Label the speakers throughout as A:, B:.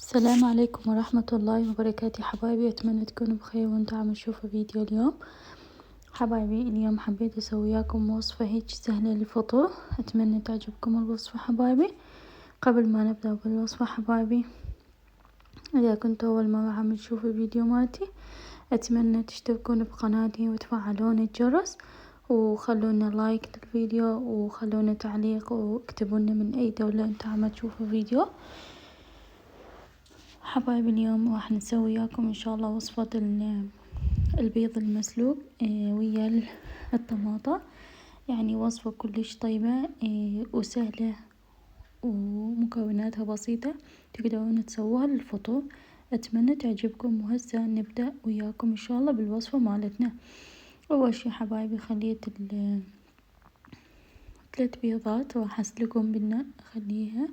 A: السلام عليكم ورحمة الله وبركاته حبايبي، أتمنى تكونوا بخير وانتوا عم تشوفوا فيديو اليوم. حبايبي اليوم حبيت أسوي وياكم وصفة هيك سهلة للفطور، أتمنى تعجبكم الوصفة حبايبي. قبل ما نبدأ بالوصفة حبايبي، إذا كنتوا أول مرة عم تشوفوا الفيديو مالتي أتمنى تشتركون بقناتي وتفعلون الجرس وخلونا لايك للفيديو وخلونا تعليق واكتبولنا من أي دولة انتوا عم تشوفوا فيديو. حبايبي اليوم راح نسوي وياكم ان شاء الله وصفة البيض المسلوق ويا الطماطة، يعني وصفة كلش طيبة وسهلة ومكوناتها بسيطة، تقدرون تسووها للفطور. اتمنى تعجبكم، وهسه نبدأ وياكم ان شاء الله بالوصفة مالتنا. اول شي حبايبي خليت 3 بيضات راح اسلقهم بالماء، اخليها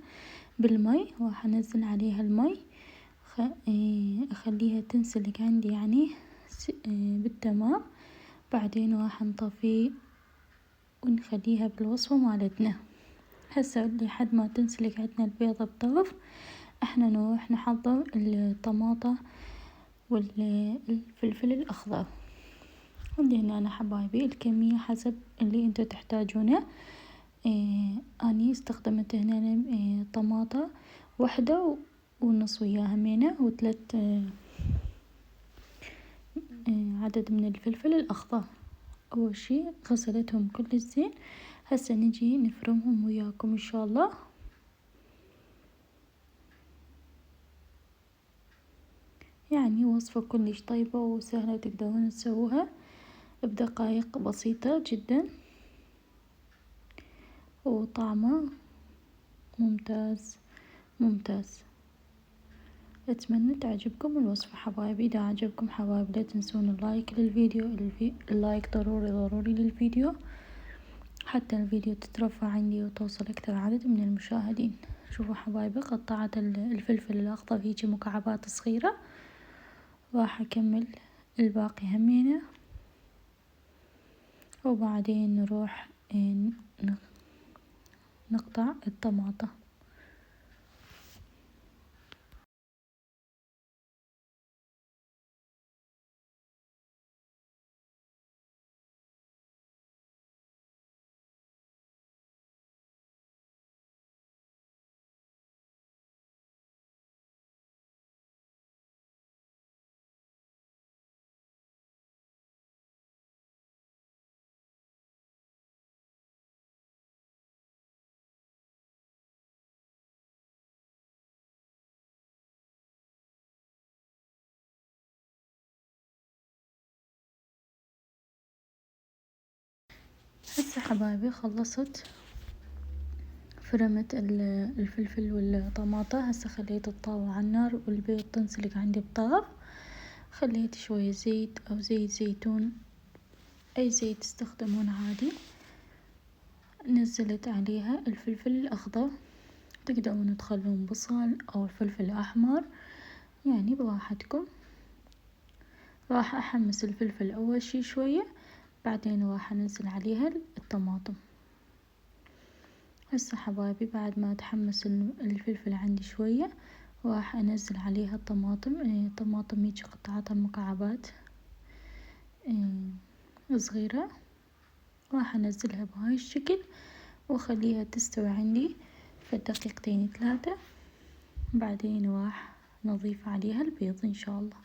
A: بالمي، راح انزل عليها المي اخليها تنسلق عندي يعني بالتمام. بعدين راح نطفيه ونخليها بالوصفة مالتنا. هسه لحد ما تنسلق عندنا البيضة بطرف، احنا نروح نحضر الطماطة والفلفل الاخضر. عندي هنا انا حبايبي الكمية حسب اللي انتو تحتاجونه. اني استخدمت هنا طماطة واحدة ونص وياها همينة، وثلاث عدد من الفلفل الأخضر. أول شي غسلتهم كل زين، هسه نجي نفرمهم وياكم إن شاء الله. يعني وصفة كلش طيبة وسهلة، تقدرون تسووها بدقائق بسيطة جدا وطعمه ممتاز ممتاز. أتمنى تعجبكم الوصفة حبايبي. إذا عجبكم حبايبي لا تنسون اللايك للفيديو، اللايك ضروري ضروري للفيديو حتى الفيديو تترفع عندي وتوصل أكثر عدد من المشاهدين. شوفوا حبايبي قطعت الفلفل الأخضر هيجي مكعبات صغيرة، راح أكمل الباقي همينة، وبعدين نروح نقطع الطماطة. هسه حبايبي خلصت فرمت الفلفل والطماطة. هسه خليت الطاوة على النار والبيض تنسلق عندي بطرف. خليت شوية زيت أو زيت زيتون، أي زيت تستخدمون عادي. نزلت عليها الفلفل الأخضر، تقدرون تخلون بصل أو الفلفل الأحمر يعني براحتكم. راح أحمس الفلفل أول شي شوية، بعدين راح أنزل عليها الطماطم. هسه حبايبي بعد ما تحمس الفلفل عندي شوية، راح أنزل عليها الطماطم. الطماطم هيجي قطعتها مكعبات صغيرة، راح أنزلها بهاي الشكل وأخليها تستوي عندي في دقيقتين 3. بعدين راح نضيف عليها البيض إن شاء الله.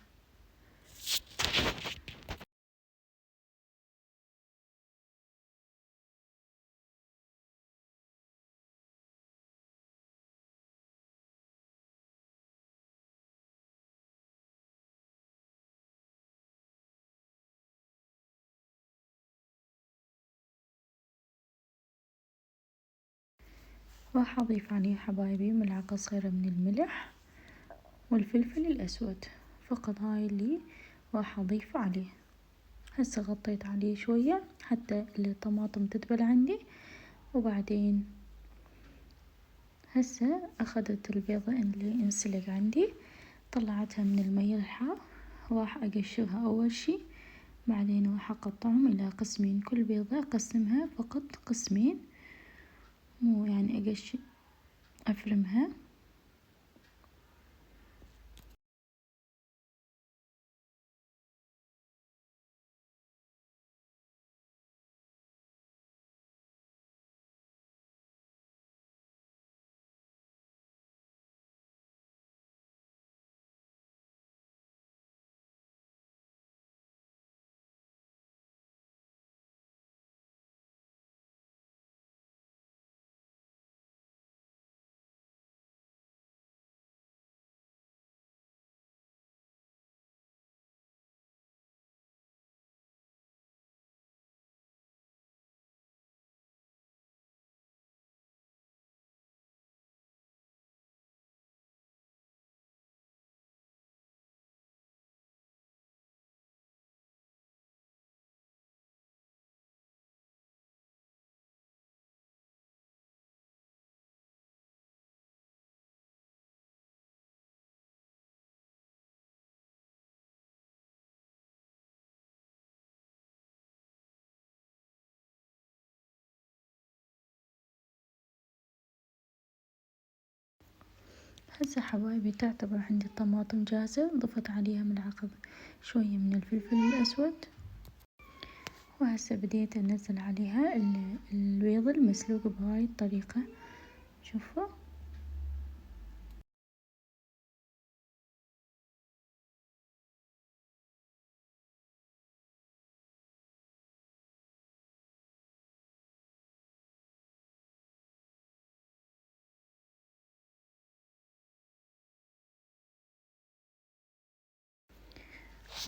A: راح أضيف عليه حبايبي ملعقة صغيرة من الملح والفلفل الأسود، فقط هاي اللي راح أضيفه عليه. هسه غطيت عليه شوية حتى الطماطم تدبل عندي، وبعدين هسه أخذت البيضة اللي انسلق عندي، طلعتها من المية الحار، راح أقشرها أول شي، بعدين راح أقطعهم إلى قسمين. كل بيضة أقسمها فقط قسمين، مو يعني أفرمها. هسه حبايبي تعتبر عندي الطماطم جاهزة، ضفت عليها ملعقة شوية من الفلفل الأسود، وهسه بديت أنزل عليها البيض المسلوق بهاي الطريقة. شوفوا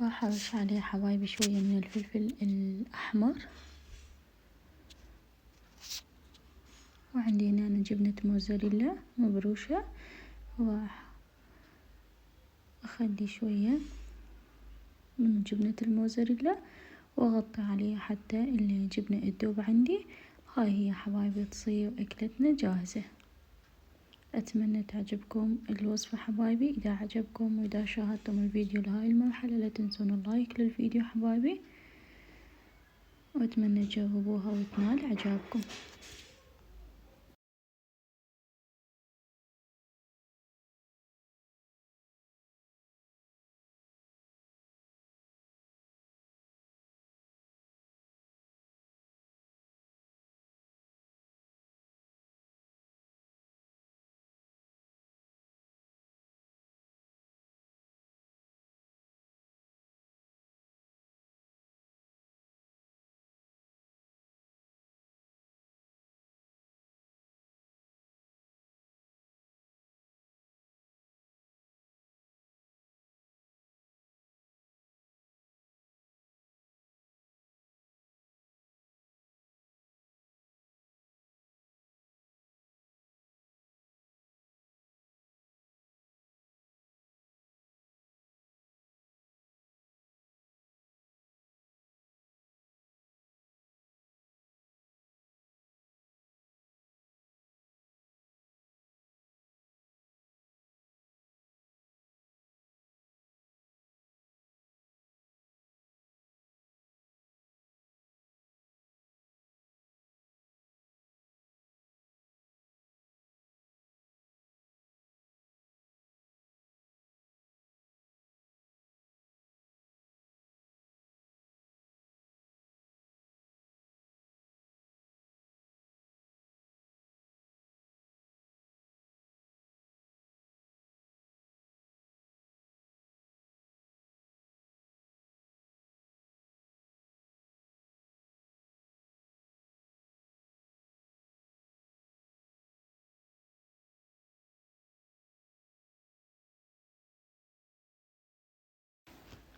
A: راح أرش عليه حبايبي شوية من الفلفل الأحمر، وعندي هنا أنا جبنة موزاريلا مبروشة، راح أخلي شوية من جبنة الموزاريلا وأغطي عليها حتى الجبنة تذوب عندي. هاي هي حبايبي تصير أكلتنا جاهزة. أتمنى تعجبكم الوصفة حبايبي. إذا عجبكم وإذا شاهدتم الفيديو لهاي المرحلة لا تنسون اللايك للفيديو حبايبي، وأتمنى تجربوها وتنال إعجابكم.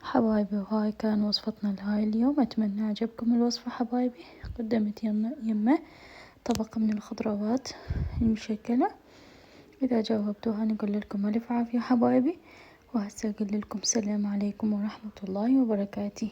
A: حبايبي وهاي كان وصفتنا لهاي اليوم. أتمنى عجبكم الوصفة حبايبي. قدمت يمه طبق من الخضروات المشكلة. إذا جربتوها نقول لكم ألف عافية حبايبي، وهسه أقول لكم السلام عليكم ورحمة الله وبركاته.